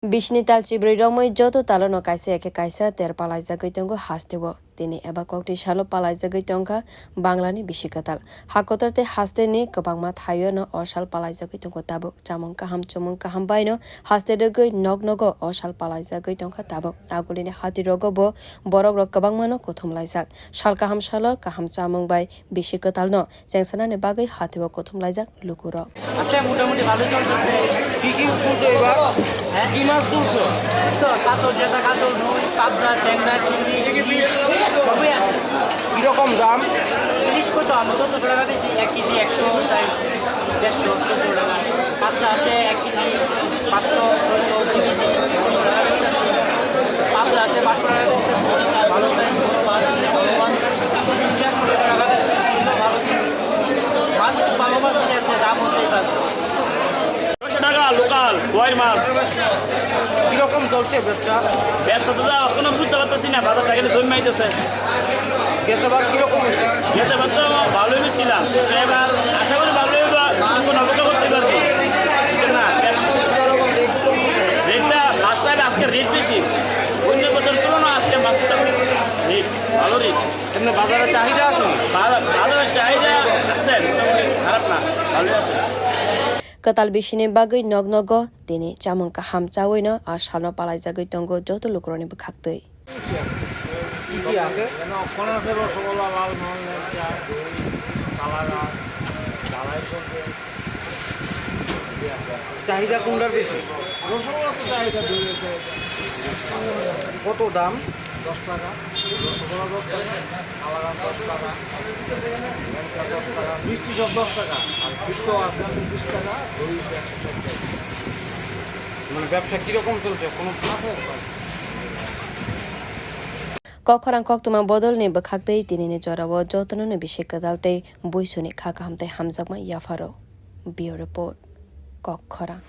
Bishni tal chibri romoi joto talo no kaisa eke kaisa ter palai jagai tongo hastewo tini eba kokti shalo palai jagai tongka banglani bishikatal hakotarte haste ni kabangma thayo no osal palai jagai tongo tabuk chamung kaham chumung kaham baino haste degoi nognogo osal palai jagai tongka tabuk agulini hati rogo bo borok rok kabangma no kothum laijak sal kaham salo kaham chamung bai bishikatal no sengsana ni bagai hatiwo kothum laijak lukuro আচ্ছা মোটামুটি ভালোই চলতেছে কি কি তুলছো এবার হ্যাঁ কি মাছ তুলছো তো কাতল জেতা কাতল রুই পাবদা ট্যাংরা চিংড়ি ইলিশ সবই আছে কিরকম দাম ইলিশ কত আমি 1400 টাকা দিয়েছি 1 কেজি 100 সাইজ 150 14 টাকা পাবদা আছে 1 কেজি 500 600 2 কেজি 600 টাকা দিতেছি পাবদা আছে 500 টাকা দিতেছি ভালো সাইজ বড় মাছ বড় মাছ 100 টাকা দিতেছি ভালো মাছ ভালো মাছ আছে দাম হচ্ছে এবার 200 টাকা লোকাল বয়ের মাছ কিরকম চলছে ব্যবসা তো কোনো বুঝতে পারতেছি না বাজার থেকে জমি মাইতেছে গেছবার কিরকম হয়েছে গেছেবার তো ভালোই ছিলাম এবার আশা করি ভালোই কিছুক্ষণ অপেক্ষা করতে পারবো না রেটটা ফার্স্ট টাইম আজকে রেট বেশি অন্য বছর তুলনা আজকে মাছটা রেট ভালো রেট এমনি বাজারে চাহিদা আছে বাজারের চাহিদা আছে খারাপ না ভালোই আছে Katal bishini bagai nognogo tini chamung kaham chawoino ar salno palai jagai tongo joto lukroni bukhaktui কি কি আছে ওখানে আছে রসগোল্লা লালমোহন ল্যাংচা দই কালাগাছ ডালাই সঙ্গে চাহিদা কোনটার বেশি রসগোল্লা তো চাহিদা দই কত দাম 10 টাকা রসগোল্লা 10 টাকা কালাগাছ 10 টাকা ল্যাংচা 10 টাকা মিষ্টি সব 10 টাকা আর ফুটো আছে 20 টাকা দই 160 টাকা মানে ব্যবসা কিরকম চলছে কোনো আছে kokharang koktuma bodol ni bukhaktui tini ni jorawo jotono ni bishikadalte buisuni khaka hamte hamjakma yafaro bio report kokharang